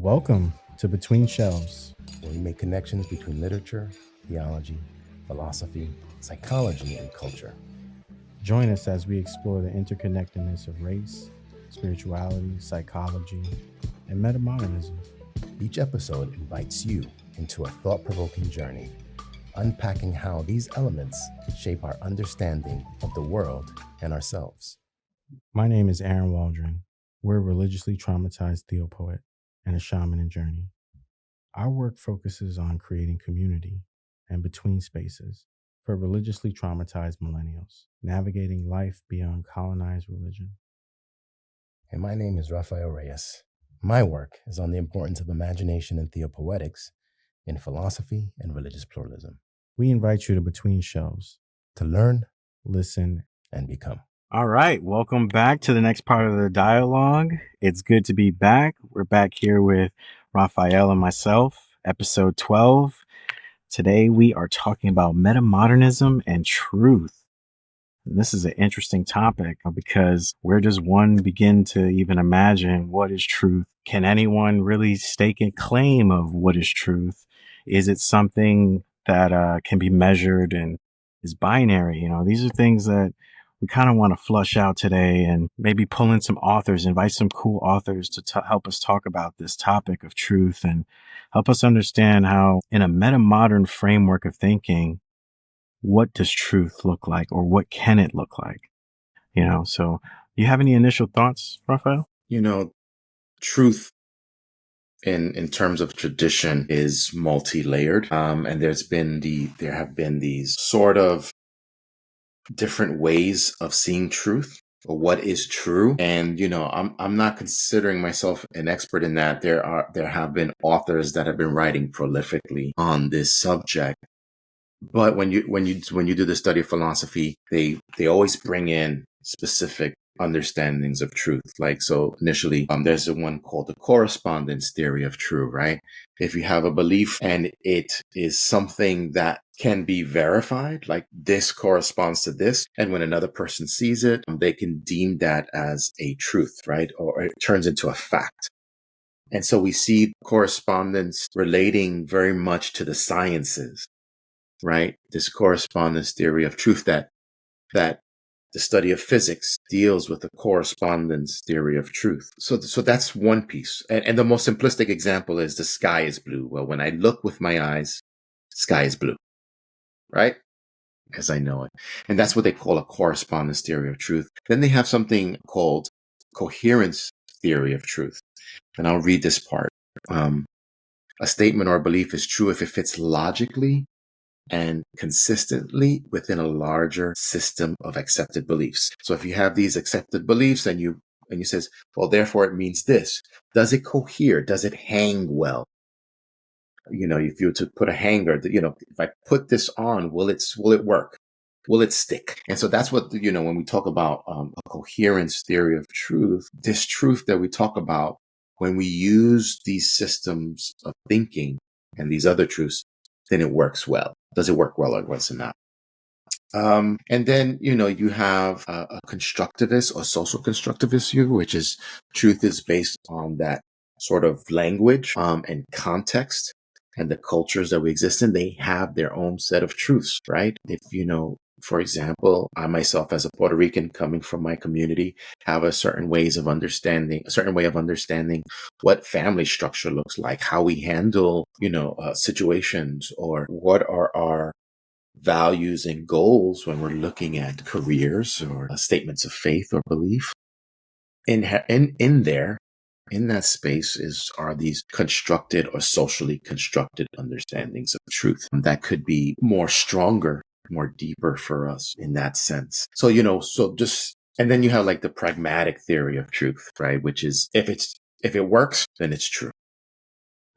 Welcome to Between Shelves. where we make connections between literature, theology, philosophy, psychology, and culture. Join us as we explore the interconnectedness of race, spirituality, psychology, and metamodernism. Each episode invites you into a thought-provoking journey, unpacking how these elements shape our understanding of the world and ourselves. My name is Aaron Waldron. We're a religiously traumatized theopoet and a shaman in journey. Our work focuses on creating community and between spaces for religiously traumatized millennials, navigating life beyond colonized religion. And my name is Rafael Reyes. My work is on the importance of imagination and theopoetics in philosophy and religious pluralism. We invite you to Between Shelves To learn, listen, and become. All right, welcome back to the next part of the dialogue. It's good to be back. We're back here with Raphael and myself, episode 12. Today we are talking about metamodernism and truth. And this is an interesting topic because where does one begin to even imagine what is truth? Can anyone really stake a claim of what is truth? Is it something that can be measured and is binary? These are things that we kind of want to flush out today and maybe pull in some authors, invite some cool authors to help us talk about this topic of truth and help us understand how in a meta-modern framework of thinking, what does truth look like or what can it look like? So you have any initial thoughts, Raphael? Truth in terms of tradition is multi-layered. And there have been these sort of different ways of seeing truth or what is true. And, I'm not considering myself an expert in that. There have been authors that have been writing prolifically on this subject. But when you do the study of philosophy, they always bring in specific understandings of truth. Like, so initially, there's the one called the correspondence theory of truth, right? If you have a belief and it is something that can be verified, like this corresponds to this, and when another person sees it, they can deem that as a truth, right? Or it turns into a fact. And so we see correspondence relating very much to the sciences, right? This correspondence theory of truth that the study of physics deals with the correspondence theory of truth. So that's one piece. And the most simplistic example is the sky is blue. Well, when I look with my eyes, sky is blue, right? As I know it. And that's what they call a correspondence theory of truth. Then they have something called coherence theory of truth. And I'll read this part. A statement or belief is true if it fits logically and consistently within a larger system of accepted beliefs. So if you have these accepted beliefs and you says, well, therefore it means this. Does it cohere? Does it hang well? If you were to put a hanger, if I put this on, will it work? Will it stick? And so that's what, when we talk about a coherence theory of truth, this truth that we talk about, when we use these systems of thinking and these other truths, then it works well. Does it work well or was it not? And then, you have a constructivist or social constructivist view, which is truth is based on that sort of language and context and the cultures that we exist in. They have their own set of truths, right? If, for example, I myself as a Puerto Rican coming from my community have a certain way of understanding what family structure looks like, how we handle, situations, or what are our values and goals when we're looking at careers or statements of faith or belief. In that space are these constructed or socially constructed understandings of truth that could be more stronger, more deeper for us in that sense. So, and then you have like the pragmatic theory of truth, right? Which is if it works, then it's true.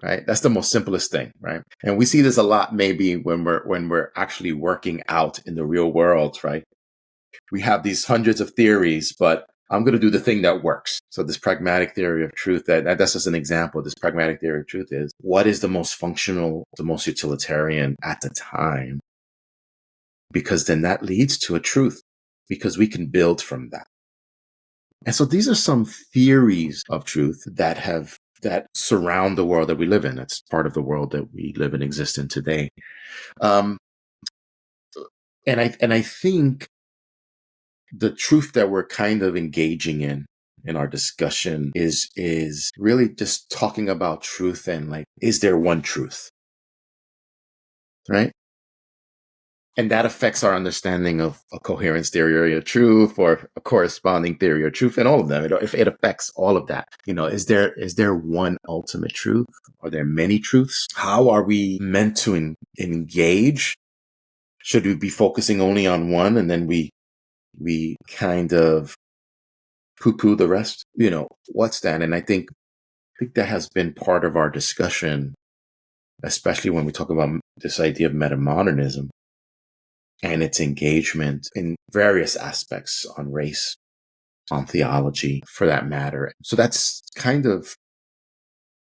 Right? That's the most simplest thing, right? And we see this a lot maybe when we're actually working out in the real world, right? We have these hundreds of theories, but I'm going to do the thing that works. So this pragmatic theory of truth, that's just an example. This pragmatic theory of truth is what is the most functional, the most utilitarian at the time? Because then that leads to a truth, because we can build from that. And so these are some theories of truth that have that surround the world that we live in. That's part of the world that we live and exist in today. Um, and I think the truth that we're kind of engaging in our discussion is really just talking about truth and like, is there one truth? Right? And that affects our understanding of a coherence theory of truth or a corresponding theory of truth and all of them. It affects all of that. Is there one ultimate truth? Are there many truths? How are we meant to engage? Should we be focusing only on one and then we kind of poo-poo the rest? What's that? And I think that has been part of our discussion, especially when we talk about this idea of metamodernism and its engagement in various aspects on race, on theology, for that matter. So that's kind of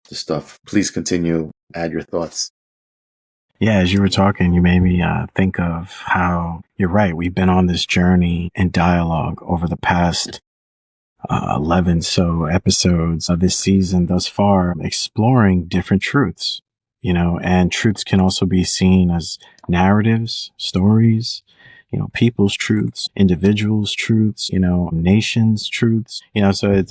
the stuff. Please continue, add your thoughts. Yeah, as you were talking, you made me think of how you're right. We've been on this journey in dialogue over the past 11 so episodes of this season thus far, exploring different truths, and truths can also be seen as narratives, stories, people's truths, individuals' truths, nations' truths, so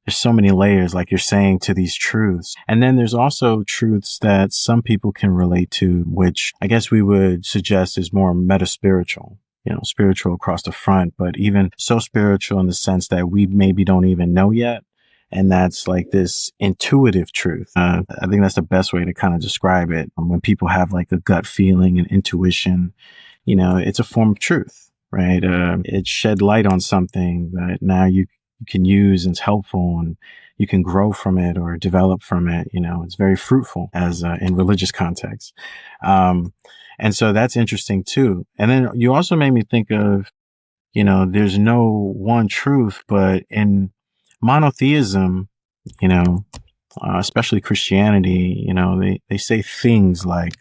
there's so many layers, like you're saying, to these truths. And then there's also truths that some people can relate to, which I guess we would suggest is more meta-spiritual, spiritual across the front, but even so spiritual in the sense that we maybe don't even know yet. And that's like this intuitive truth. I think that's the best way to kind of describe it. When people have like a gut feeling and intuition, it's a form of truth, right? It shed light on something that now you can use and it's helpful and you can grow from it or develop from it. It's very fruitful as in religious context. And so that's interesting too. And then you also made me think of, there's no one truth, but in monotheism, especially Christianity, they say things like,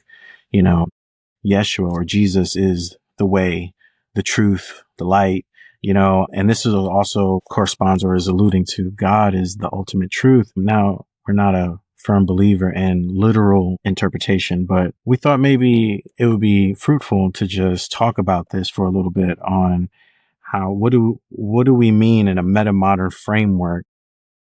Yeshua or Jesus is the way, the truth, the light, and this is also corresponds or is alluding to God is the ultimate truth. Now, we're not a firm believer in literal interpretation, but we thought maybe it would be fruitful to just talk about this for a little bit on what do we mean in a meta-modern framework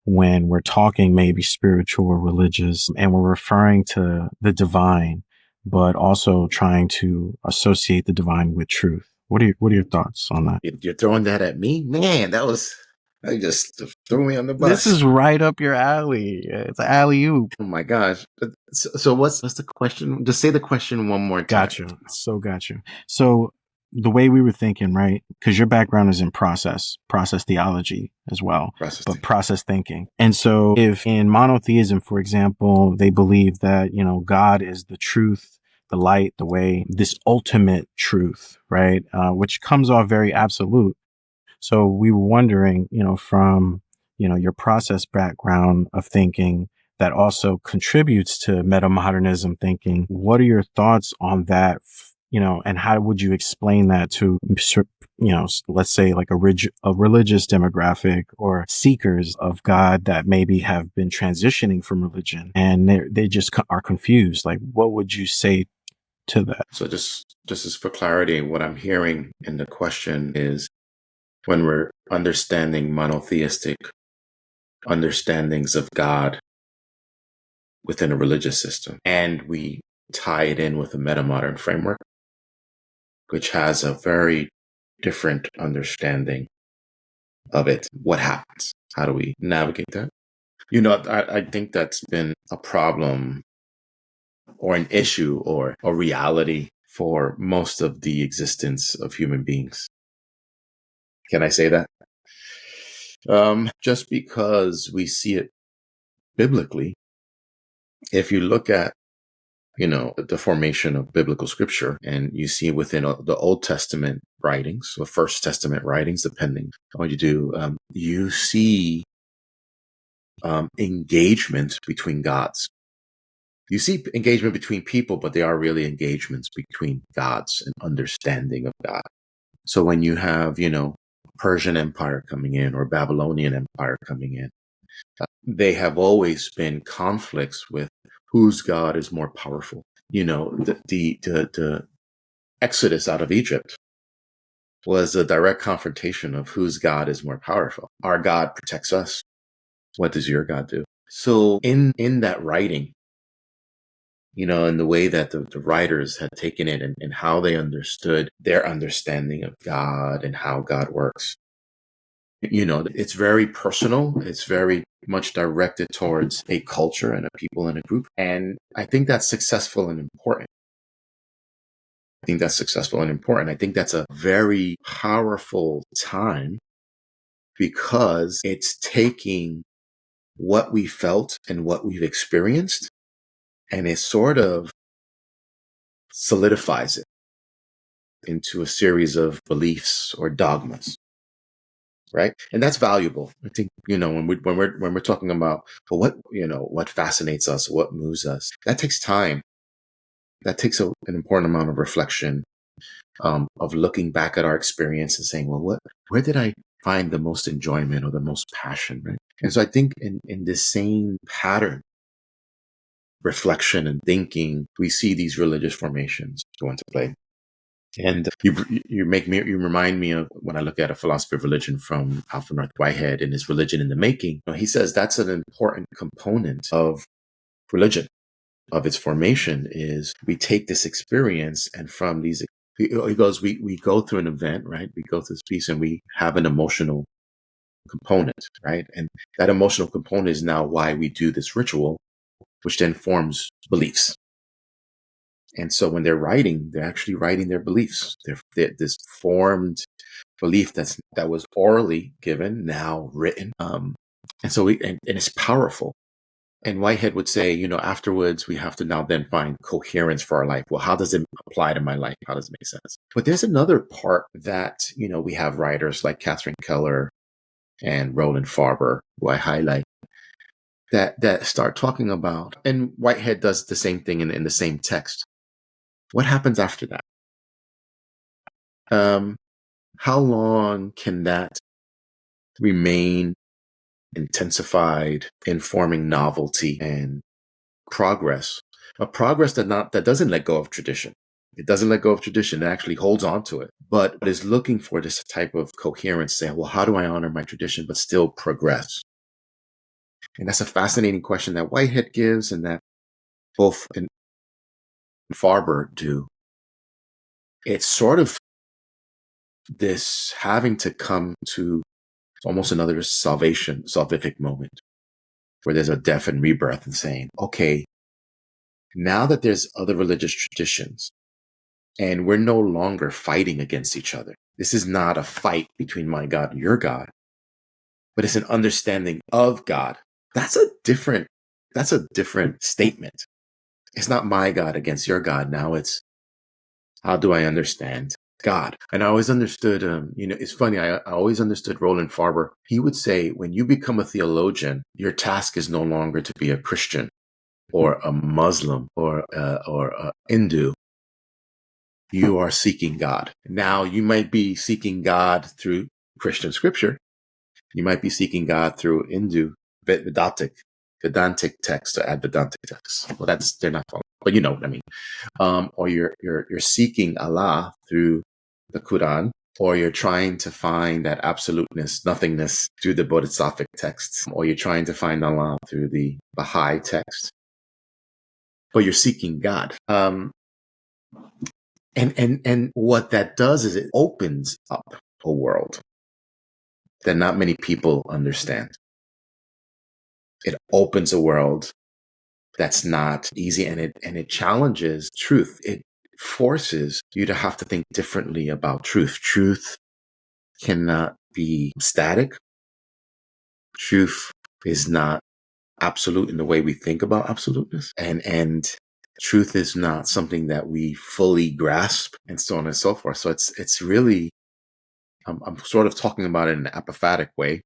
when we're talking maybe spiritual or religious and we're referring to the divine, but also trying to associate the divine with truth. What are your thoughts on that? You're throwing that at me? Man, I just threw me on the bus. This is right up your alley. It's an alley-oop. Oh my gosh. So what's the question? Just say the question one more time. Got you. So the way we were thinking, right? Because your background is in process theology as well, but process thinking. And so if in monotheism, for example, they believe that, God is the truth, the light, the way, this ultimate truth, right? Which comes off very absolute. So we were wondering, from, your process background of thinking that also contributes to metamodernism thinking, what are your thoughts on that? And how would you explain that to, let's say like a religious demographic or seekers of God that maybe have been transitioning from religion and they just are confused. Like, what would you say to that? So just as for clarity, what I'm hearing in the question is when we're understanding monotheistic understandings of God within a religious system, and we tie it in with a meta-modern framework, which has a very different understanding of it. What happens? How do we navigate that? I think that's been a problem or an issue or a reality for most of the existence of human beings. Can I say that? Just because we see it biblically, if you look at the formation of biblical scripture, and you see within the Old Testament writings or First Testament writings, depending on what you do, you see engagement between gods. You see engagement between people, but they are really engagements between gods and understanding of God. So when you have, Persian Empire coming in or Babylonian Empire coming in, they have always been conflicts with whose God is more powerful. The Exodus out of Egypt was a direct confrontation of whose God is more powerful. Our God protects us. What does your God do? So in that writing, in the way that the writers had taken it and how they understood their understanding of God and how God works, it's very personal. It's very much directed towards a culture and a people and a group. And I think that's successful and important. I think that's a very powerful time because it's taking what we felt and what we've experienced and it sort of solidifies it into a series of beliefs or dogmas. Right. And that's valuable. I think, when we're talking about what fascinates us, what moves us, that takes time. That takes an important amount of reflection, of looking back at our experience and saying, well, where did I find the most enjoyment or the most passion? Right. And so I think in this same pattern, reflection and thinking, we see these religious formations go into play. And you remind me of when I look at a philosophy of religion from Alfred North Whitehead in his Religion in the Making. He says that's an important component of religion, of its formation, is we take this experience and from these, he goes, we go through an event, right? We go through this piece and we have an emotional component, right? And that emotional component is now why we do this ritual, which then forms beliefs. And so when they're writing, they're actually writing their beliefs. They're this formed belief that was orally given, now written. And so and it's powerful. And Whitehead would say, afterwards, we have to now then find coherence for our life. Well, how does it apply to my life? How does it make sense? But there's another part that, we have writers like Catherine Keller and Roland Farber, who I highlight, that start talking about, and Whitehead does the same thing in the same text. What happens after that? How long can that remain intensified, informing novelty and progress? A progress that doesn't let go of tradition. It doesn't let go of tradition. It actually holds on to it, but is looking for this type of coherence, saying, well, how do I honor my tradition but still progress? And that's a fascinating question that Whitehead gives and that both and Farber do. It's sort of this having to come to almost another salvific moment where there's a death and rebirth and saying, okay, now that there's other religious traditions and we're no longer fighting against each other, this is not a fight between my God and your God, but it's an understanding of God. That's a different statement. It's not my God against your God. Now it's, how do I understand God? And I always understood, it's funny. I always understood Roland Farber. He would say, when you become a theologian, your task is no longer to be a Christian or a Muslim or a Hindu. You are seeking God. Now, you might be seeking God through Christian scripture. You might be seeking God through Hindu Vedantic text or Advedantic text. Well, they're not following, but you know what I mean. Or you're seeking Allah through the Quran, or you're trying to find that absoluteness, nothingness through the Bodhisattvic texts, or you're trying to find Allah through the Baha'i text, but you're seeking God. And what that does is it opens up a world that not many people understand. It opens a world that's not easy, and it challenges truth. It forces you to have to think differently about truth. Truth cannot be static. Truth is not absolute in the way we think about absoluteness. And truth is not something that we fully grasp, and so on and so forth. So it's really, I'm sort of talking about it in an apophatic way.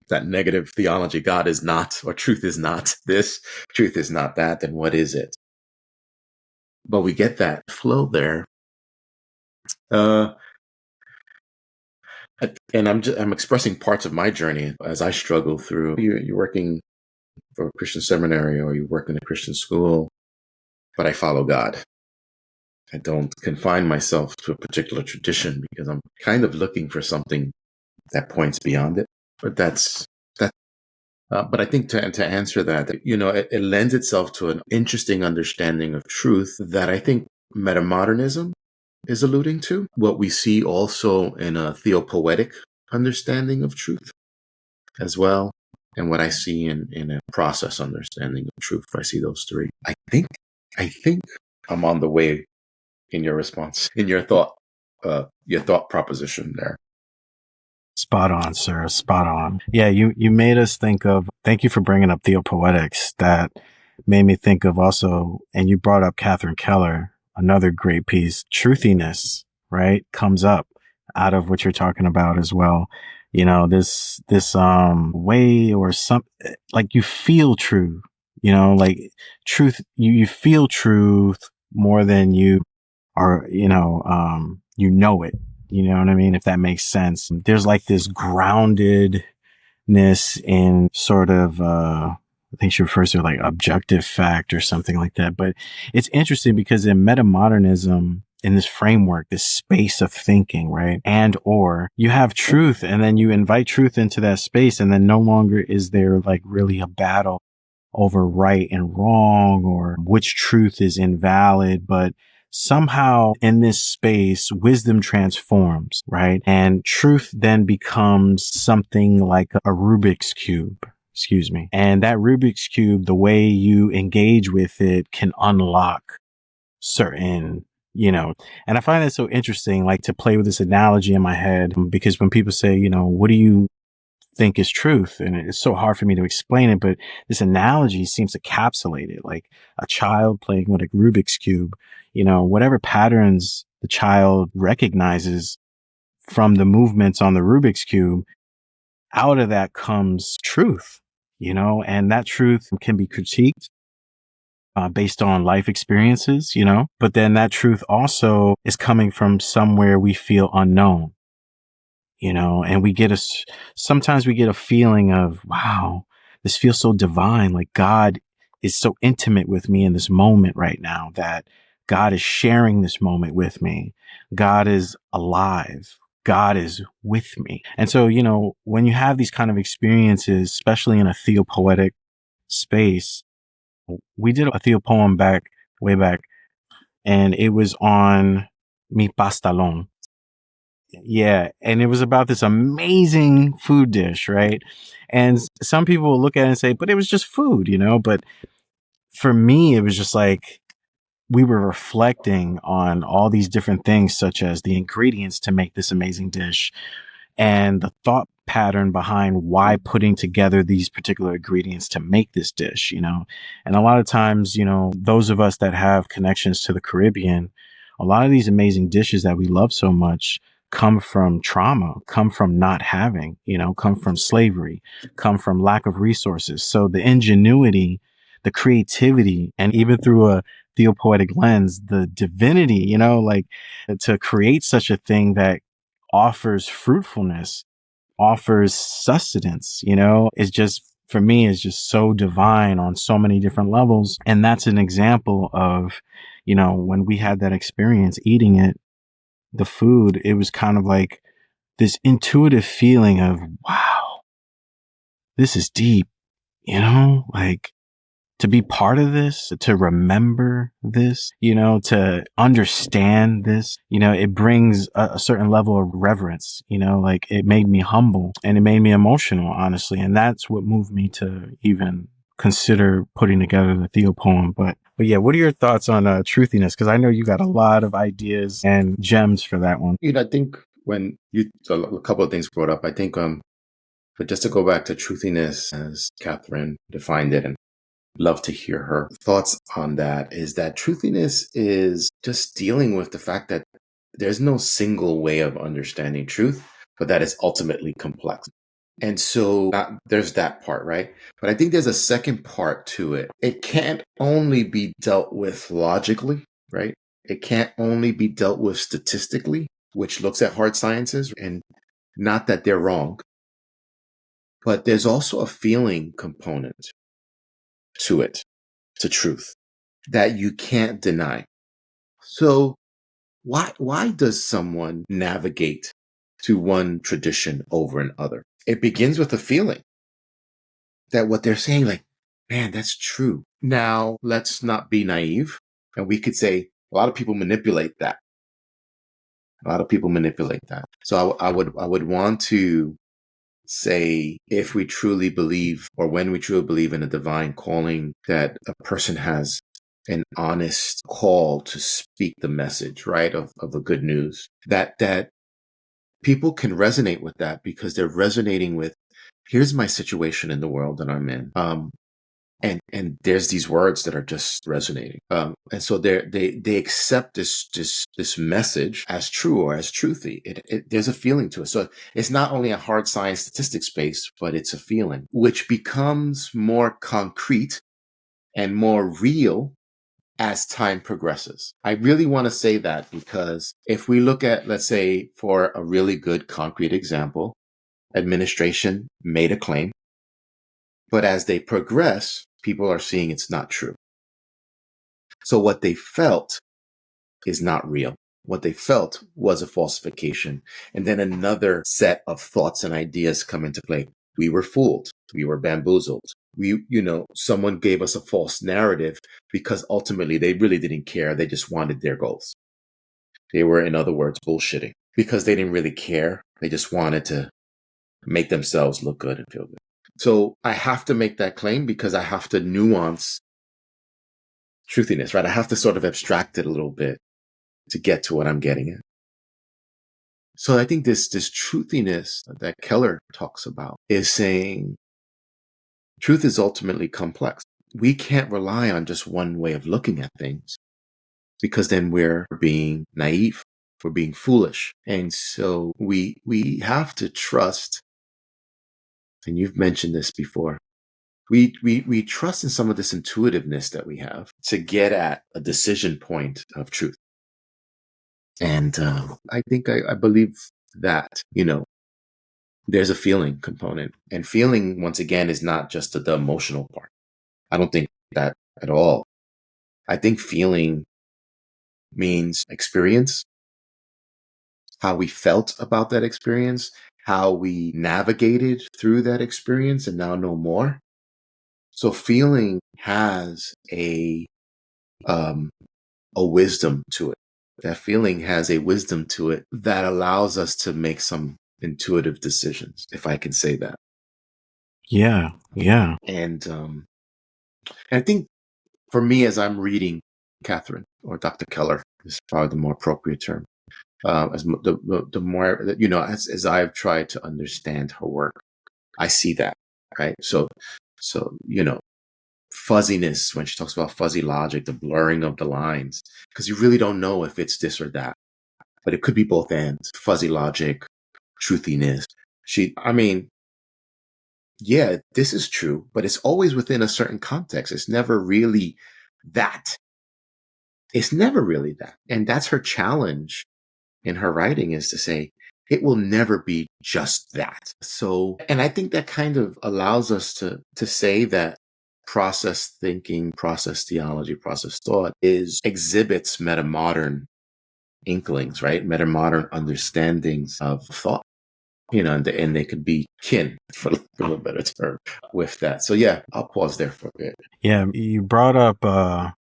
That negative theology, God is not, or truth is not this, truth is not that, then what is it? But we get that flow there. And I'm expressing parts of my journey as I struggle through. You're working for a Christian seminary or you work in a Christian school, but I follow God. I don't confine myself to a particular tradition because I'm kind of looking for something that points beyond it. But that's that. But I think to answer that, it lends itself to an interesting understanding of truth that I think metamodernism is alluding to. What we see also in a theopoetic understanding of truth as well, and what I see in a process understanding of truth. I see those three. I think I'm on the way in your response, in your thought proposition there. Spot on, sir. Spot on. Yeah, you made us think of, thank you for bringing up Theopoetics. That made me think of also, and you brought up Catherine Keller, another great piece, truthiness, right? Comes up out of what you're talking about as well. This way or some, like you feel true, like truth, you feel truth more than you are, you know it. You know what I mean? If that makes sense. There's like this groundedness in sort of, I think she refers to like objective fact or something like that. But it's interesting because in metamodernism, in this framework, this space of thinking, right? And or you have truth and then you invite truth into that space and then no longer is there like really a battle over right and wrong or which truth is invalid, but somehow in this space, wisdom transforms, right? And truth then becomes something like a Rubik's Cube. Excuse me. And that Rubik's Cube, the way you engage with it can unlock certain, and I find that so interesting, like to play with this analogy in my head, because when people say, what do you think is truth? And it's so hard for me to explain it, but this analogy seems to encapsulate it, like a child playing with a Rubik's Cube, whatever patterns the child recognizes from the movements on the Rubik's Cube, out of that comes truth, and that truth can be critiqued based on life experiences, but then that truth also is coming from somewhere we feel unknown, and sometimes we get a feeling of, wow, this feels so divine. Like God is so intimate with me in this moment right now, that God is sharing this moment with me. God is alive. God is with me. And so, when you have these kind of experiences, especially in a theopoetic space, we did a theopoem way back, and it was on Mi Pastalon. Yeah. And it was about this amazing food dish, right? And some people will look at it and say, but it was just food, but for me, it was just like, we were reflecting on all these different things, such as the ingredients to make this amazing dish and the thought pattern behind why putting together these particular ingredients to make this dish, and a lot of times, those of us that have connections to the Caribbean, a lot of these amazing dishes that we love so much come from trauma, come from not having, come from slavery, come from lack of resources. So the ingenuity, the creativity, and even through a theopoetic lens, the divinity, like to create such a thing that offers fruitfulness, offers sustenance, is just, for me, is just so divine on so many different levels. And that's an example of, when we had that experience eating it, the food, it was kind of like this intuitive feeling of, wow, this is deep, like to be part of this, to remember this, to understand this, it brings a certain level of reverence, like it made me humble and it made me emotional, honestly. And that's what moved me to even consider putting together the Theo poem. But yeah, what are your thoughts on truthiness? Because I know you got a lot of ideas and gems for that one. I think when a couple of things brought up, I think, but just to go back to truthiness as Catherine defined it, and love to hear her thoughts on that, is that truthiness is just dealing with the fact that there's no single way of understanding truth, but that is ultimately complex. And so there's that part, right? But I think there's a second part to it. It can't only be dealt with logically, right? It can't only be dealt with statistically, which looks at hard sciences and Not that they're wrong, but there's also a feeling component to it, to truth, that you can't deny. So why does someone navigate to one tradition over another? It begins with a feeling that what they're saying, like, man, that's true. Now, let's not be naive. And we could say a lot of people manipulate that. A lot of people manipulate that. So I would want to say, if we truly believe, or when we truly believe in a divine calling, that a person has an honest call to speak the message, right, of the good news, that people can resonate with that, because they're resonating with, here's my situation in the world that I'm in. And there's these words that are just resonating. And so they accept this message as true, or as truthy. There's a feeling to it. So it's not only a hard science statistics base, but it's a feeling, which becomes more concrete and more real as time progresses. I really want to say that, because if we look at, let's say, for a really good concrete example, administration made a claim, but as they progress, people are seeing it's not true. So what they felt is not real. What they felt was a falsification. And then another set of thoughts and ideas come into play. We were fooled. We were bamboozled. Someone gave us a false narrative, because ultimately they really didn't care. They just wanted their goals. They were, in other words, bullshitting, because they didn't really care. They just wanted to make themselves look good and feel good. So I have to make that claim, because I have to nuance truthiness, right? I have to sort of abstract it a little bit to get to what I'm getting at. So I think this truthiness that Keller talks about is saying truth is ultimately complex. We can't rely on just one way of looking at things, because then we're being naive, we're being foolish. And so we have to trust, and you've mentioned this before, we trust in some of this intuitiveness that we have to get at a decision point of truth. And I think I believe that, there's a feeling component. And feeling, once again, is not just the emotional part. I don't think that at all. I think feeling means experience, how we felt about that experience, how we navigated through that experience and now know more. So feeling has a wisdom to it. That feeling has a wisdom to it that allows us to make some intuitive decisions, if I can say that. Yeah. And I think for me, as I'm reading Catherine, or Dr. Keller is probably the more appropriate term, as the more, as I've tried to understand her work, I see that, right? So fuzziness, when she talks about fuzzy logic, the blurring of the lines, because you really don't know if it's this or that, but it could be both ends. Fuzzy logic, truthiness. Yeah, this is true, but it's always within a certain context. It's never really that. It's never really that. And that's her challenge in her writing, is to say, it will never be just that. So, and I think that kind of allows us to say that process thinking, process theology, process thought exhibits metamodern inklings, right? Metamodern understandings of thought. And they could be kin, for a better term, with that. So yeah, I'll pause there for a bit. Yeah. You brought up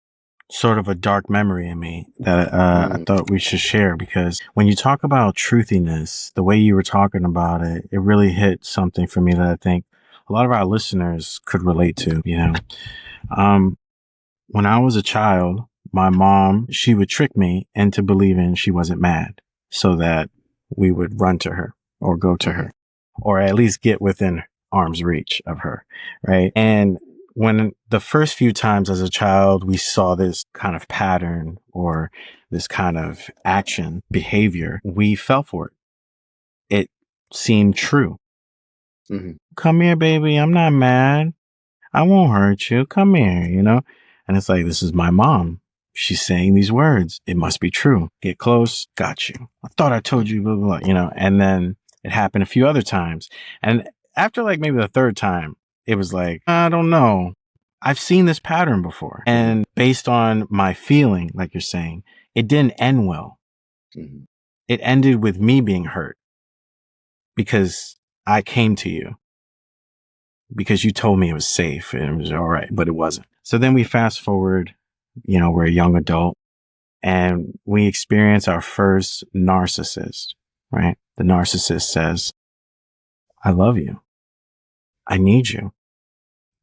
sort of a dark memory in me that I thought we should share, because when you talk about truthiness, the way you were talking about it, it really hit something for me that I think a lot of our listeners could relate to. When I was a child, my mom, she would trick me into believing she wasn't mad, so that we would run to her or go to her, or at least get within arm's reach of her. Right. And when the first few times as a child, we saw this kind of pattern or this kind of action behavior, we fell for it. It seemed true. Mm-hmm. Come here, baby. I'm not mad. I won't hurt you. Come here, And it's like, this is my mom. She's saying these words. It must be true. Get close. Got you. I thought I told you, blah, blah, blah, And then It happened a few other times. And after like maybe the third time, it was like, I don't know. I've seen this pattern before. And based on my feeling, like you're saying, it didn't end well. Mm-hmm. It ended with me being hurt because I came to you because you told me it was safe and it was all right, but it wasn't. So then we fast forward, we're a young adult and we experience our first narcissist, right? The narcissist says, I love you. I need you.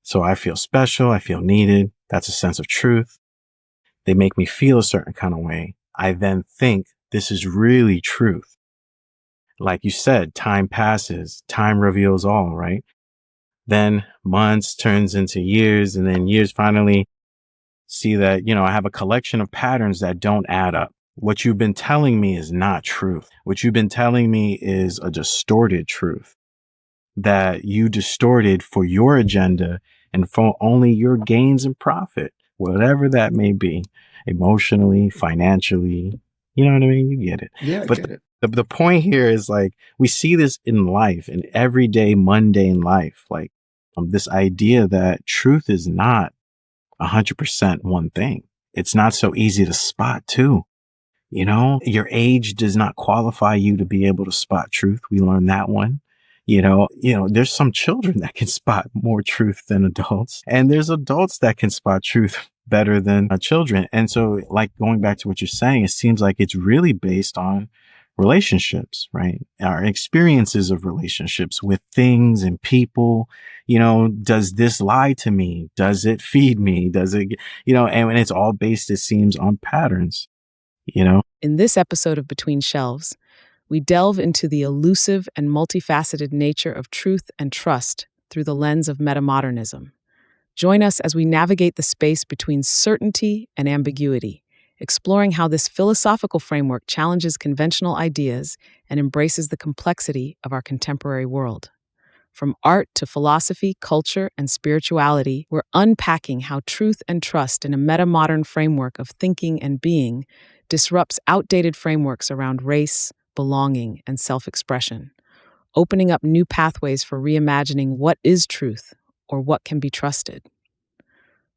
So I feel special. I feel needed. That's a sense of truth. They make me feel a certain kind of way. I then think this is really truth. Like you said, time passes, time reveals all, right? Then months turns into years, and then years finally see that, I have a collection of patterns that don't add up. What you've been telling me is not truth. What you've been telling me is a distorted truth that you distorted for your agenda and for only your gains and profit, whatever that may be, emotionally, financially. You know what I mean? You get it. Yeah, I But get it. the point here is like, we see this in life, in everyday mundane life, like this idea that truth is not 100% one thing. It's not so easy to spot too. Your age does not qualify you to be able to spot truth. We learned that one. There's some children that can spot more truth than adults, and there's adults that can spot truth better than children. And so, like, going back to what you're saying, it seems like it's really based on relationships, right? Our experiences of relationships with things and people. Does this lie to me? Does it feed me? Does it, and it's all based, it seems, on patterns, In this episode of Between Shelves, we delve into the elusive and multifaceted nature of truth and trust through the lens of metamodernism. Join us as we navigate the space between certainty and ambiguity, exploring how this philosophical framework challenges conventional ideas and embraces the complexity of our contemporary world. From art to philosophy, culture, and spirituality, we're unpacking how truth and trust in a meta-modern framework of thinking and being disrupts outdated frameworks around race, belonging, and self-expression, opening up new pathways for reimagining what is truth or what can be trusted.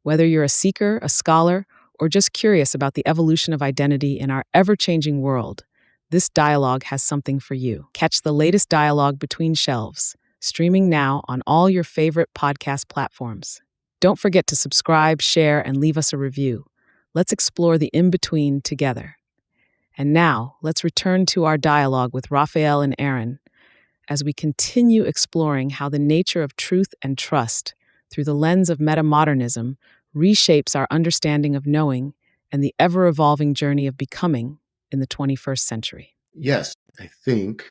Whether you're a seeker, a scholar, or just curious about the evolution of identity in our ever-changing world, this dialogue has something for you. Catch the latest dialogue Between Shelves, streaming now on all your favorite podcast platforms. Don't forget to subscribe, share, and leave us a review. Let's explore the in-between together. And now, let's return to our dialogue with Raphael and Aaron as we continue exploring how the nature of truth and trust, through the lens of metamodernism, reshapes our understanding of knowing and the ever-evolving journey of becoming in the 21st century. Yes, I think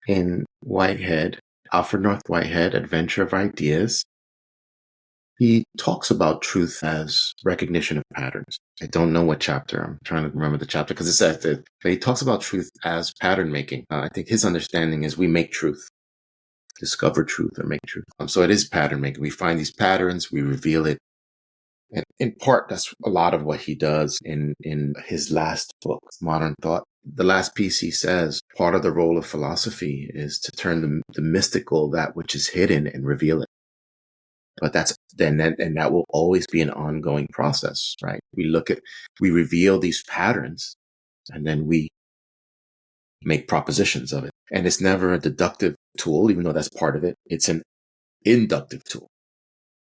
in Alfred North Whitehead, Adventure of Ideas, he talks about truth as recognition of patterns. I don't know what chapter. I'm trying to remember the chapter because it says that he talks about truth as pattern making. I think his understanding is we make truth, discover truth, or make truth. So it is pattern making. We find these patterns, we reveal it. And in part, that's a lot of what he does in his last book, Modern Thought. The last piece he says, part of the role of philosophy is to turn the mystical, that which is hidden, and reveal it. But that will always be an ongoing process, right? We reveal these patterns and then we make propositions of it. And it's never a deductive tool, even though that's part of it. It's an inductive tool.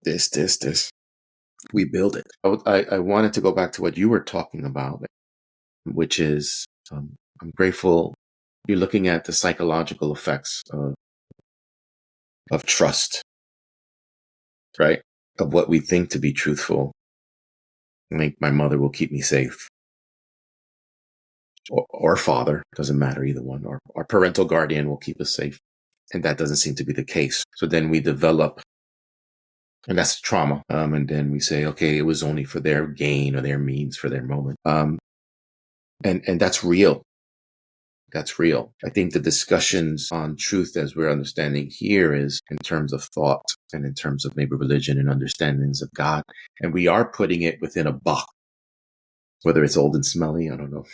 This. We build it. I wanted to go back to what you were talking about, which is I'm grateful you're looking at the psychological effects of trust, right? Of what we think to be truthful. I think my mother will keep me safe. Or father, doesn't matter, either one. Or our parental guardian will keep us safe. And that doesn't seem to be the case. So then we develop, and that's trauma. And then we say, okay, it was only for their gain or their means for their moment. And that's real. That's real. I think the discussions on truth as we're understanding here is in terms of thought and in terms of maybe religion and understandings of God. And we are putting it within a box, whether it's old and smelly, I don't know.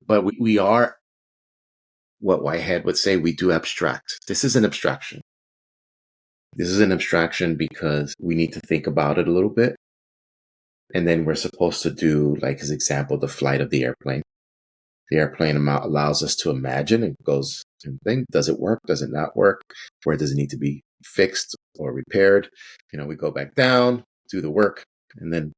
But we are what Whitehead would say, we do abstract. This is an abstraction. This is an abstraction because we need to think about it a little bit. And then we're supposed to do, like his example, the flight of the airplane. The airplane allows us to imagine and goes and think, does it work? Does it not work? Where does it need to be fixed or repaired? We go back down, do the work, and then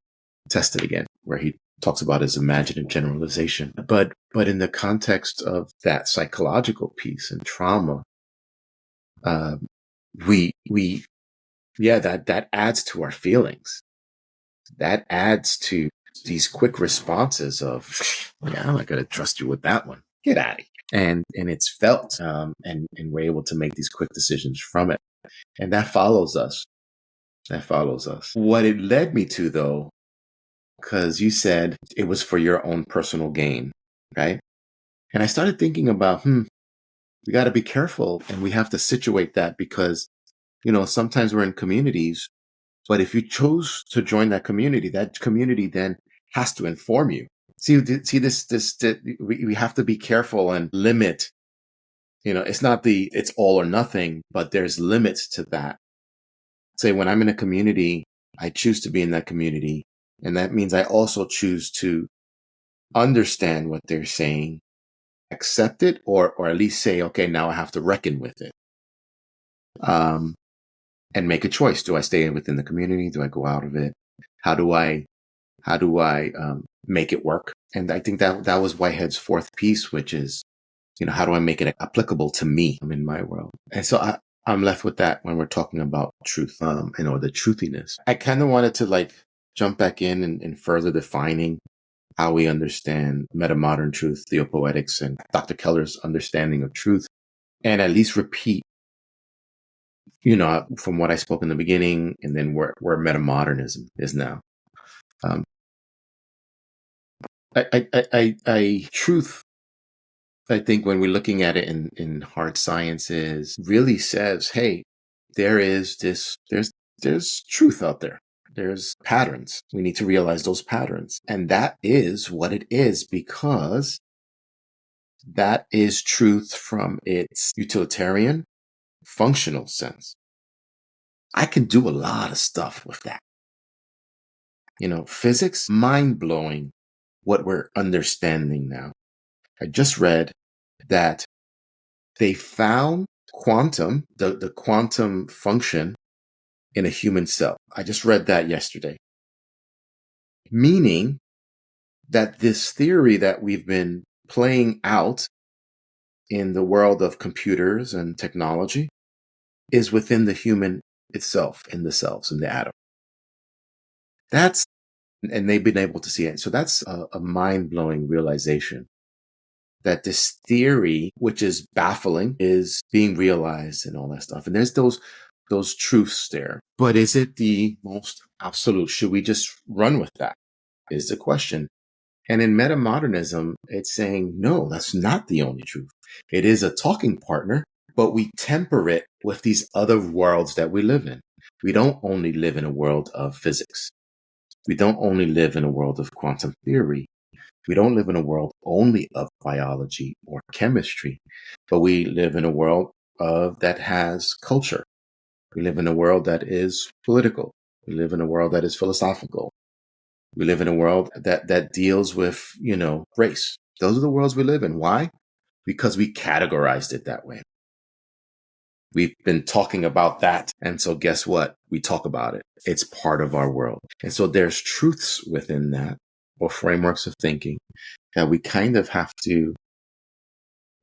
test it again, where he talks about his imaginative generalization. But in the context of that psychological piece and trauma, that adds to our feelings. That adds to these quick responses of, yeah, I'm not going to trust you with that one. Get out of here. And it's felt, and we're able to make these quick decisions from it. And that follows us. What it led me to, though, because you said it was for your own personal gain, right? And I started thinking about, we got to be careful, and we have to situate that because, sometimes we're in communities, but if you chose to join that community then has to inform you. See this we have to be careful and limit. It's not it's all or nothing, but there's limits to that. Say when I'm in a community, I choose to be in that community, and that means I also choose to understand what they're saying, accept it, or at least say, okay, now I have to reckon with it. And make a choice. Do I stay within the community? Do I go out of it? How do I make it work? And I think that was Whitehead's fourth piece, which is, how do I make it applicable to me in my world? And so I'm left with that when we're talking about truth, or the truthiness. I kind of wanted to jump back in and further defining how we understand meta-modern truth, theopoetics, and Dr. Keller's understanding of truth, and at least repeat from what I spoke in the beginning, and then where meta-modernism is now. Truth, I think when we're looking at it in hard sciences, really says, hey, there's truth out there. There's patterns. We need to realize those patterns. And that is what it is, because that is truth from its utilitarian, functional sense. I can do a lot of stuff with that. Physics, mind-blowing what we're understanding now. I just read that they found quantum, the quantum function in a human cell. I just read that yesterday. Meaning that this theory that we've been playing out in the world of computers and technology is within the human itself, in the cells, in the atom. And they've been able to see it. So that's a mind-blowing realization that this theory, which is baffling, is being realized and all that stuff. And there's those truths there. But is it the most absolute? Should we just run with that? Is the question. And in meta-modernism, it's saying, no, that's not the only truth. It is a talking partner, but we temper it with these other worlds that we live in. We don't only live in a world of physics. We don't only live in a world of quantum theory. We don't live in a world only of biology or chemistry, but we live in a world that has culture. We live in a world that is political. We live in a world that is philosophical. We live in a world that deals with, race. Those are the worlds we live in. Why? Because we categorized it that way. We've been talking about that. And so guess what? We talk about it. It's part of our world. And so there's truths within that, or frameworks of thinking, that we kind of have to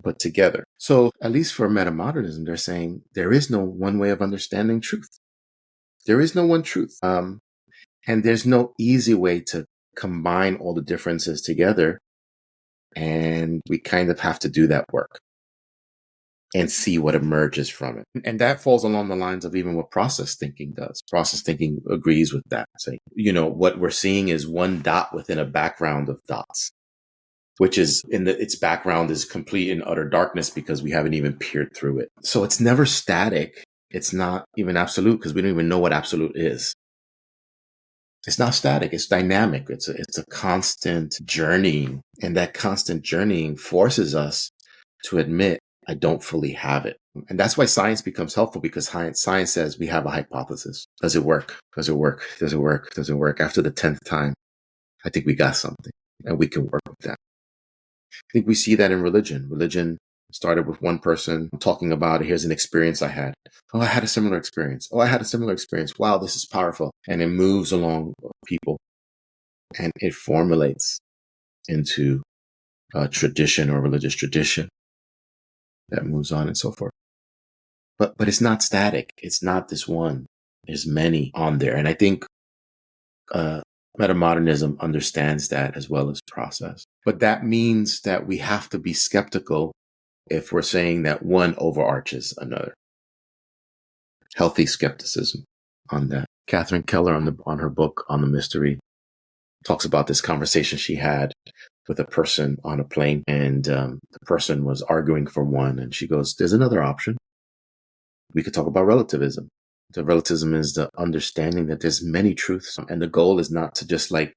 put together. So at least for metamodernism, they're saying there is no one way of understanding truth. There is no one truth. And there's no easy way to combine all the differences together. And we kind of have to do that work and see what emerges from it. And that falls along the lines of even what process thinking does. Process thinking agrees with that. Say, what we're seeing is one dot within a background of dots, which is its background is complete and utter darkness because we haven't even peered through it. So it's never static. It's not even absolute because we don't even know what absolute is. It's not static. It's dynamic. It's a constant journeying. And that constant journeying forces us to admit, I don't fully have it. And that's why science becomes helpful, because science says we have a hypothesis. Does it work? Does it work? Does it work? Does it work? After the 10th time, I think we got something and we can work with that. I think we see that in religion. Religion started with one person talking about, here's an experience I had. Oh, I had a similar experience. Oh, I had a similar experience. Wow, this is powerful. And it moves along people and it formulates into a tradition or religious tradition that moves on and so forth. But it's not static. It's not this one. There's many on there. And I think metamodernism understands that as well as process. But that means that we have to be skeptical if we're saying that one overarches another. Healthy skepticism on that. Catherine Keller on her book On the Mystery talks about this conversation she had with a person on a plane, and the person was arguing for one, and she goes, there's another option. We could talk about relativism. The relativism is the understanding that there's many truths, and the goal is not to just like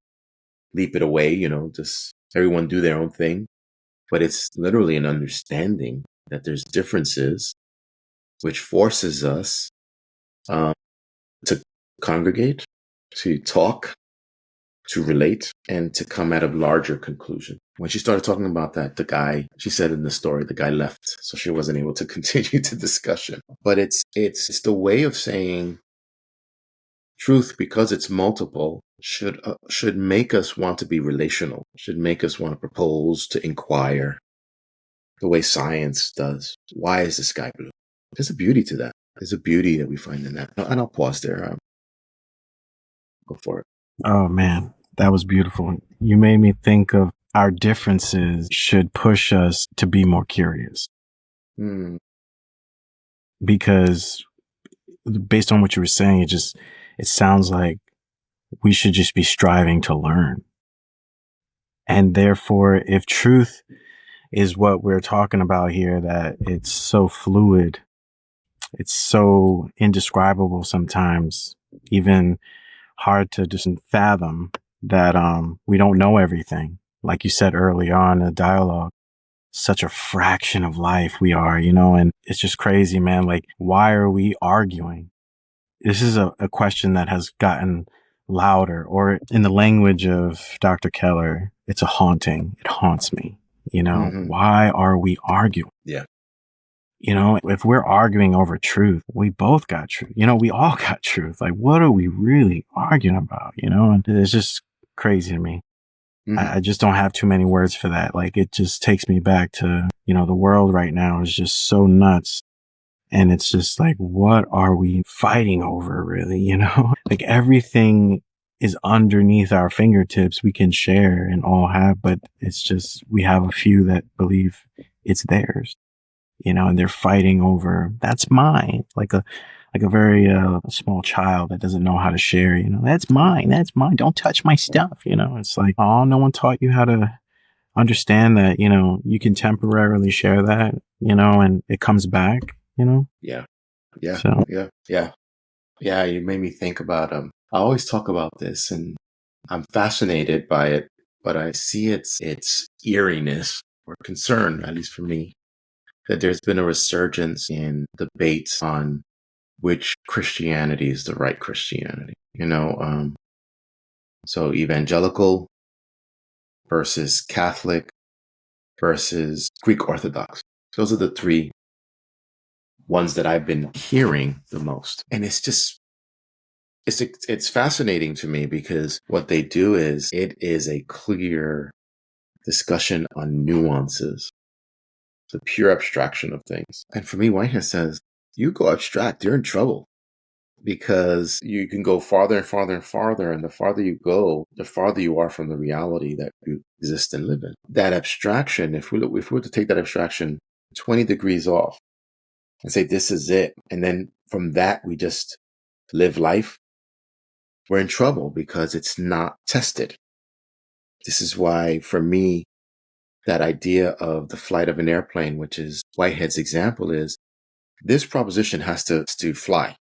leap it away, just everyone do their own thing, but it's literally an understanding that there's differences, which forces us to congregate, to talk, to relate, and to come at a larger conclusion. When she started talking about that, she said in the story, the guy left, so she wasn't able to continue the discussion. But it's the way of saying truth, because it's multiple, should make us want to be relational, should make us want to propose, to inquire, the way science does. Why is the sky blue? There's a beauty to that. There's a beauty that we find in that. And I'll pause there. Go for it. Oh man, that was beautiful. You made me think of our differences should push us to be more curious. Because based on what you were saying, it sounds like we should just be striving to learn. And therefore, if truth is what we're talking about here, that it's so fluid, it's so indescribable sometimes, even hard to just fathom that we don't know everything. Like you said early on in the dialogue, such a fraction of life we are, and it's just crazy, man. Like, why are we arguing? This is a question that has gotten louder, or in the language of Dr. Keller, it's a haunting. It haunts me. Why are we arguing? Yeah. If we're arguing over truth, we both got truth. We all got truth. Like, what are we really arguing about? And it's just crazy to me. I just don't have too many words for that. Like, it just takes me back to, the world right now is just so nuts. And it's just like, what are we fighting over, really? Like, everything is underneath our fingertips. We can share and all have, but it's just, we have a few that believe it's theirs, and they're fighting over, that's mine. Like a very small child that doesn't know how to share, that's mine. Don't touch my stuff. It's like, oh, no one taught you how to understand that, you can temporarily share that, and it comes back, Yeah. You made me think about, I always talk about this and I'm fascinated by it, but I see its eeriness or concern, at least for me, that there's been a resurgence in debates on which Christianity is the right Christianity. So evangelical versus Catholic versus Greek Orthodox. Those are the three ones that I've been hearing the most. And it's fascinating to me, because what they do is, it is a clear discussion on nuances, the pure abstraction of things. And for me, Whitehead says, you go abstract, you're in trouble, because you can go farther and farther and farther. And the farther you go, the farther you are from the reality that you exist and live in. That abstraction, if we were to take that abstraction 20 degrees off and say, this is it, and then from that, we just live life, we're in trouble, because it's not tested. This is why, for me, that idea of the flight of an airplane, which is Whitehead's example, is this proposition has to fly.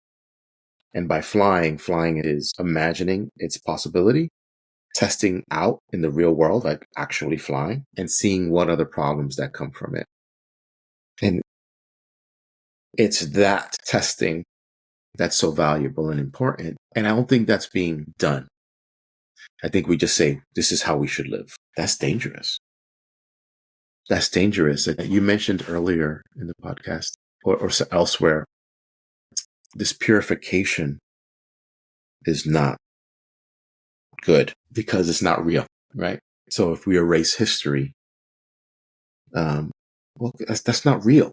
And by flying is imagining its possibility, testing out in the real world, like actually flying, and seeing what other problems that come from it. And it's that testing that's so valuable and important. And I don't think that's being done. I think we just say, this is how we should live. That's dangerous. That's dangerous. You mentioned earlier in the podcast or elsewhere, this purification is not good because it's not real, right? So if we erase history, well, that's not real.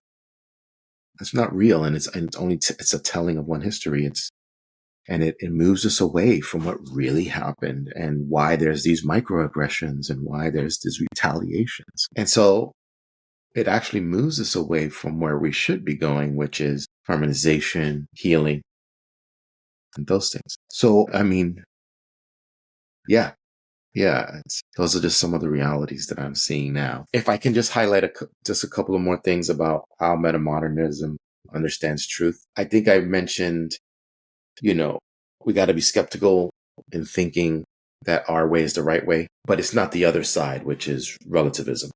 That's not real, and it's a telling of one history. It moves us away from what really happened and why there's these microaggressions and why there's these retaliations. And so it actually moves us away from where we should be going, which is harmonization, healing, and those things. So, I mean, yeah, those are just some of the realities that I'm seeing now. If I can just highlight just a couple of more things about how metamodernism understands truth. I think I mentioned, we got to be skeptical in thinking that our way is the right way, but it's not the other side, which is relativism.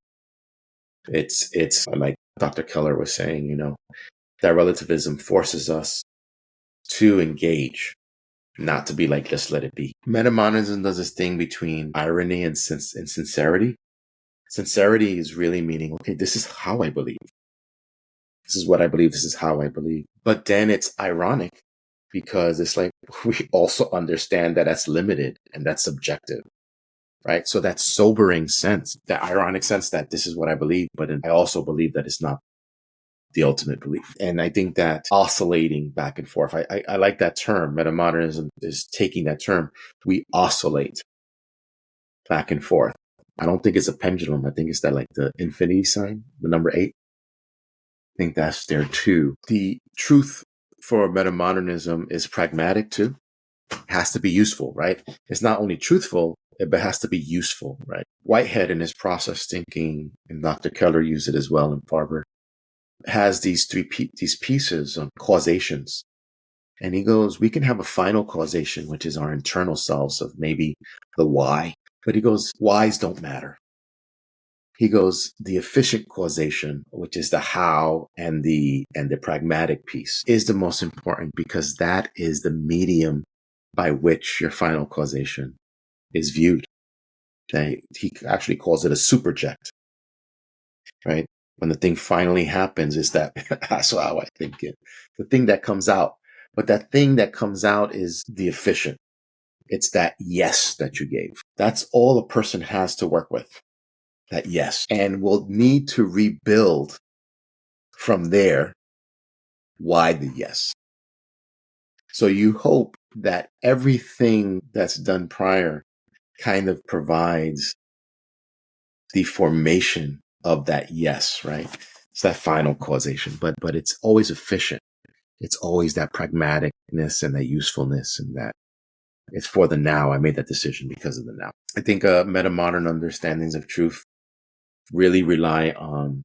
It's like Dr. Keller was saying, that relativism forces us to engage, not to be like, just let it be. Metamodernism does this thing between irony and sincerity. Sincerity is really meaning, okay, this is how I believe. This is what I believe. This is how I believe. But then it's ironic because it's like we also understand that that's limited and that's subjective, right? So that sobering sense, that ironic sense that this is what I believe, but I also believe that it's not the ultimate belief. And I think that oscillating back and forth, I like that term. Metamodernism is taking that term. We oscillate back and forth. I don't think it's a pendulum. I think it's that, like, the infinity sign, the number 8. I think that's there too. The truth for metamodernism is pragmatic too. It has to be useful, right? It's not only truthful, but it has to be useful, right? Whitehead in his process thinking, and Dr. Keller used it as well in Farber, has these pieces of causations. And he goes, we can have a final causation, which is our internal selves of maybe the why. But he goes, whys don't matter. He goes, the efficient causation, which is the how and the pragmatic piece, is the most important because that is the medium by which your final causation is viewed. Okay? He actually calls it a superject, right? When the thing finally happens, is that that's how I think it. The thing that comes out. But that thing that comes out is the efficient. It's that yes that you gave. That's all a person has to work with. That yes. And we'll need to rebuild from there. Why the yes? So you hope that everything that's done prior kind of provides the formation of that yes, right? It's that final causation, but it's always efficient. It's always that pragmaticness and that usefulness and that it's for the now. I made that decision because of the now. I think meta-modern understandings of truth really rely on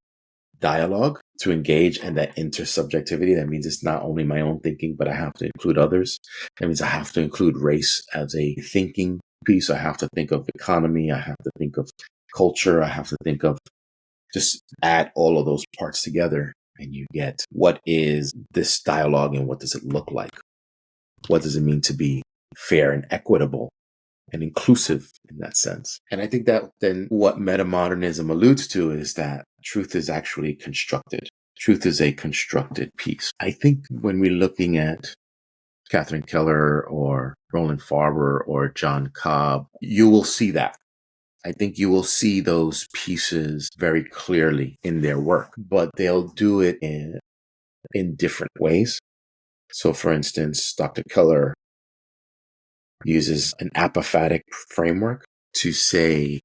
dialogue to engage and that intersubjectivity. That means it's not only my own thinking, but I have to include others. That means I have to include race as a thinking piece. I have to think of economy. I have to think of culture. I have to think of just add all of those parts together and you get what is this dialogue and what does it look like? What does it mean to be fair and equitable and inclusive in that sense? And I think that then what metamodernism alludes to is that truth is actually constructed. Truth is a constructed piece. I think when we're looking at Catherine Keller or Roland Farber or John Cobb, you will see that. I think you will see those pieces very clearly in their work, but they'll do it in different ways. So for instance, Dr. Keller uses an apophatic framework to say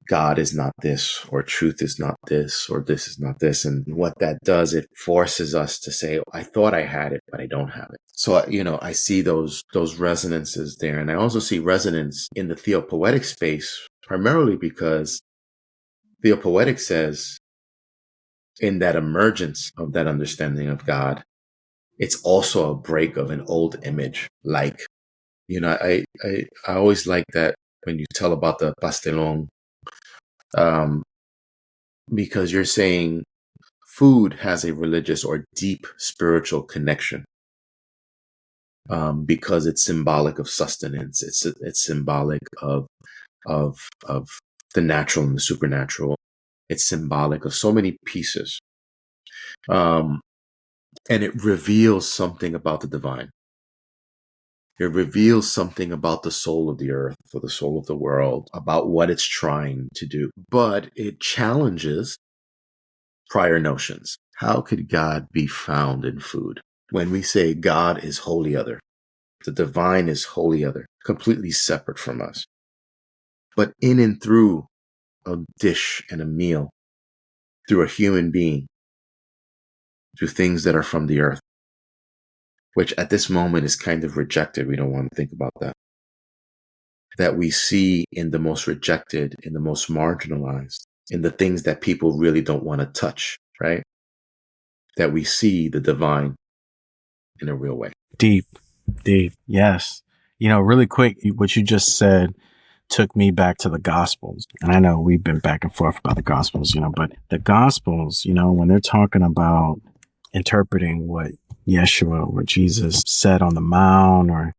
God is not this, or truth is not this, or this is not this. And what that does, it forces us to say, I thought I had it, but I don't have it. So, I see those resonances there. And I also see resonance in the theopoetic space, primarily because theopoetic says in that emergence of that understanding of God, it's also a break of an old image. Like, I always like that when you tell about the pastelon, because you're saying food has a religious or deep spiritual connection, because it's symbolic of sustenance. It's symbolic of the natural and the supernatural. It's symbolic of so many pieces, and it reveals something about the divine. It reveals something about the soul of the earth or the soul of the world, about what it's trying to do. But it challenges prior notions. How could God be found in food? When we say God is wholly other, the divine is wholly other, completely separate from us. But in and through a dish and a meal, through a human being, through things that are from the earth, which at this moment is kind of rejected. We don't want to think about that. That we see in the most rejected, in the most marginalized, in the things that people really don't want to touch, right? That we see the divine in a real way. Deep, deep. Yes. Really quick, what you just said took me back to the Gospels. And I know we've been back and forth about the Gospels, but the Gospels, when they're talking about interpreting what Yeshua or Jesus said on the Mount or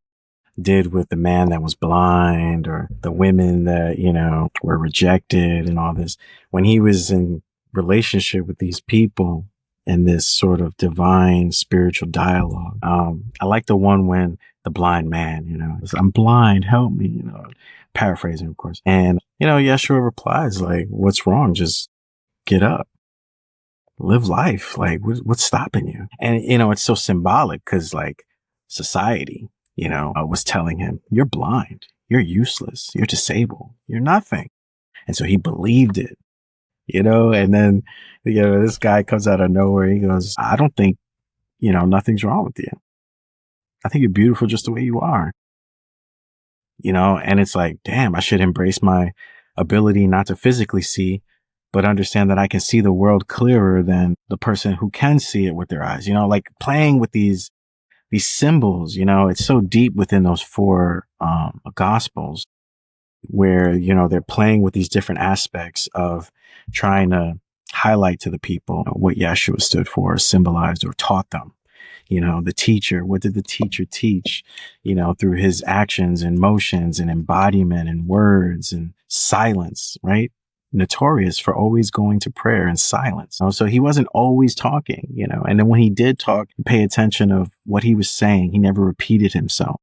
did with the man that was blind or the women that, were rejected and all this, when he was in relationship with these people in this sort of divine spiritual dialogue. I like the one when the blind man, I'm blind, help me, paraphrasing, of course. And, Yeshua replies like, what's wrong? Just get up, live life. Like, what's stopping you? And, it's so symbolic because like society, was telling him, you're blind, you're useless, you're disabled, you're nothing. And so he believed it, and then, this guy comes out of nowhere. He goes, I don't think, nothing's wrong with you. I think you're beautiful just the way you are, and it's like, damn, I should embrace my ability not to physically see, but understand that I can see the world clearer than the person who can see it with their eyes, like playing with these symbols, it's so deep within those four gospels where, they're playing with these different aspects of trying to highlight to the people what Yeshua stood for, symbolized, or taught them. The teacher, what did the teacher teach, through his actions and motions and embodiment and words and silence, right? Notorious for always going to prayer in silence. So he wasn't always talking, and then when he did talk, pay attention of what he was saying. He never repeated himself,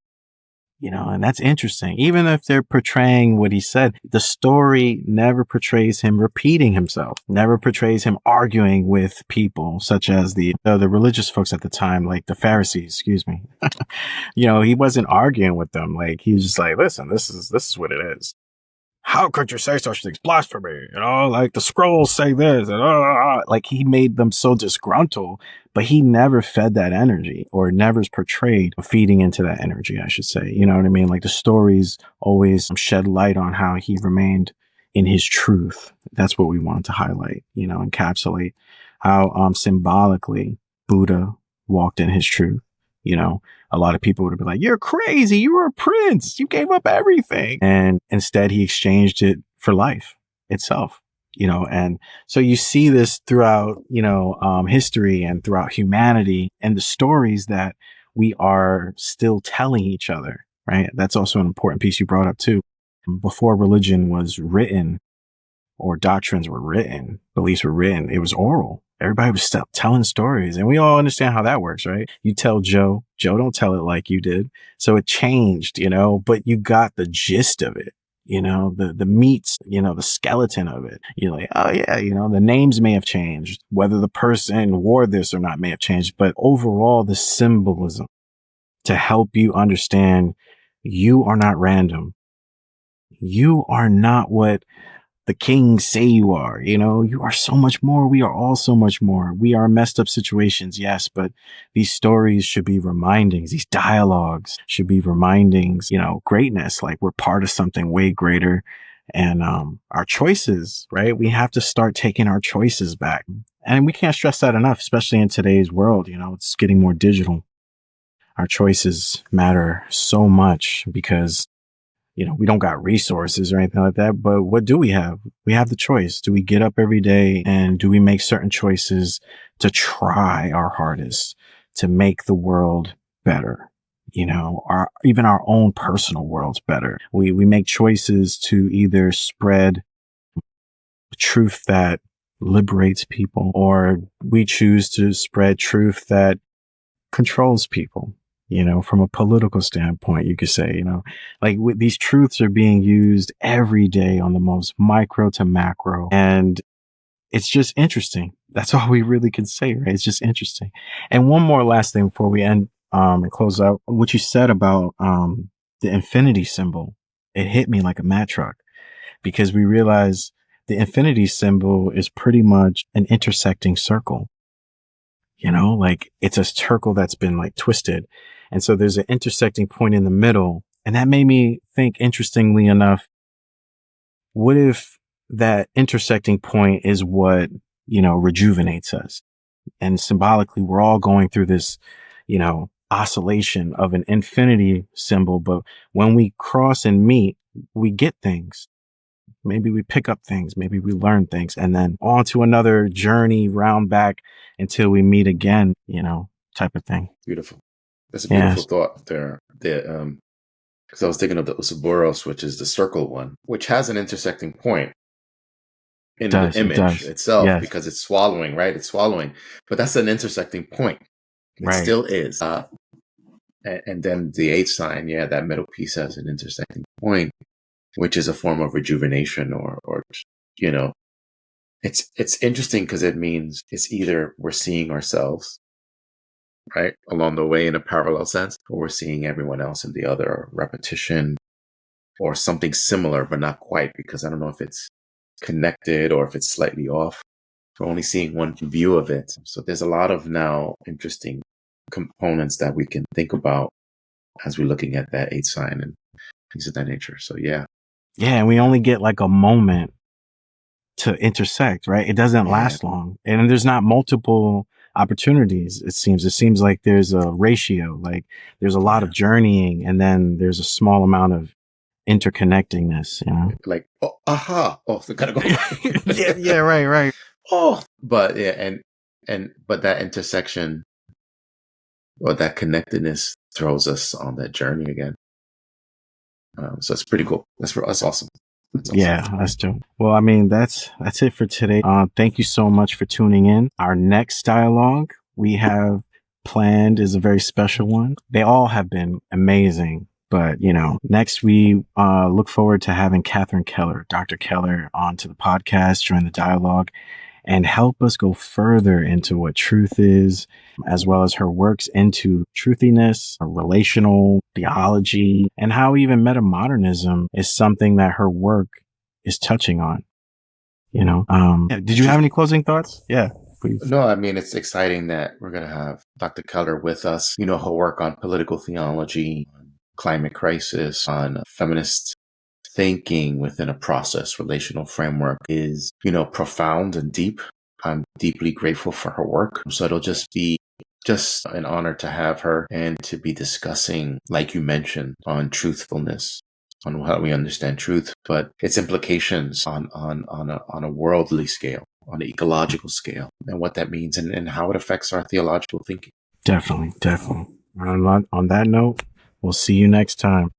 and that's interesting. Even if they're portraying what he said, the story never portrays him repeating himself, never portrays him arguing with people such as the religious folks at the time, like the Pharisees, excuse me. He wasn't arguing with them. Like, he was just like, listen, this is what it is. How could you say such things? Blasphemy, like the scrolls say this. And, like, he made them so disgruntled, but he never fed that energy or never portrayed feeding into that energy, I should say. You know what I mean? Like, the stories always shed light on how he remained in his truth. That's what we want to highlight, encapsulate how symbolically Buddha walked in his truth. A lot of people would have been like, you're crazy. You were a prince. You gave up everything. And instead he exchanged it for life itself, and so you see this throughout, history and throughout humanity and the stories that we are still telling each other, right? That's also an important piece you brought up too. Before religion was written or doctrines were written, beliefs were written, it was oral. Everybody was still telling stories, and we all understand how that works, right? You tell Joe don't tell it like you did. So it changed, but you got the gist of it, the meats, the skeleton of it. You're like, oh yeah, the names may have changed, whether the person wore this or not may have changed, but overall the symbolism to help you understand you are not random. You are not what the kings say you are, you are so much more. We are all so much more. We are messed up situations. Yes. But these stories should be remindings. These dialogues should be remindings, greatness, like we're part of something way greater. And, our choices, right? We have to start taking our choices back. And we can't stress that enough, especially in today's world. It's getting more digital. Our choices matter so much because, we don't got resources or anything like that. But what do we have? We have the choice. Do we get up every day and do we make certain choices to try our hardest to make the world better? Even our own personal worlds better. We make choices to either spread truth that liberates people, or we choose to spread truth that controls people. From a political standpoint, you could say, these truths are being used every day on the most micro to macro. And it's just interesting. That's all we really can say, right? It's just interesting. And one more last thing before we end, and close out what you said about, the infinity symbol. It hit me like a mat truck because we realize the infinity symbol is pretty much an intersecting circle. It's a circle that's been twisted. And so there's an intersecting point in the middle. And that made me think, interestingly enough, what if that intersecting point is what, rejuvenates us? And symbolically, we're all going through this, oscillation of an infinity symbol. But when we cross and meet, we get things. Maybe we pick up things, maybe we learn things, and then on to another journey, round back until we meet again, type of thing. Beautiful. That's a beautiful thought there. Because I was thinking of the Ouroboros, which is the circle one, which has an intersecting point in the image itself, because it's swallowing, right? It's swallowing, but that's an intersecting point. It still is. And then the 8 sign, that middle piece has an intersecting point, which is a form of rejuvenation or it's interesting because it means it's either we're seeing ourselves, right, along the way in a parallel sense, or we're seeing everyone else in the other, repetition or something similar, but not quite, because I don't know if it's connected or if it's slightly off. We're only seeing one view of it. So there's a lot of now interesting components that we can think about as we're looking at that 8 sign and things of that nature. So yeah, and we only get a moment to intersect, right? It doesn't last long, and there's not multiple opportunities. It seems like there's a ratio, there's a lot of journeying, and then there's a small amount of interconnectedness, so gotta go. right. But but that intersection or that connectedness throws us on that journey again. So it's pretty cool. That's awesome. Yeah, that's dope. Well, that's it for today. Thank you so much for tuning in. Our next dialogue we have planned is a very special one. They all have been amazing, but next we look forward to having Dr. Keller, onto the podcast during the dialogue and help us go further into what truth is, as well as her works into truthiness, relational theology, and how even metamodernism is something that her work is touching on. Did you have any closing thoughts? Yeah, please. No, it's exciting that we're going to have Dr. Keller with us. Her work on political theology, on climate crisis, on feminist thinking within a process relational framework is, profound and deep. I'm deeply grateful for her work. So it'll just be an honor to have her and to be discussing, like you mentioned, on truthfulness, on how we understand truth, but its implications on a worldly scale, on an ecological scale, and what that means and how it affects our theological thinking. Definitely. On that note, we'll see you next time.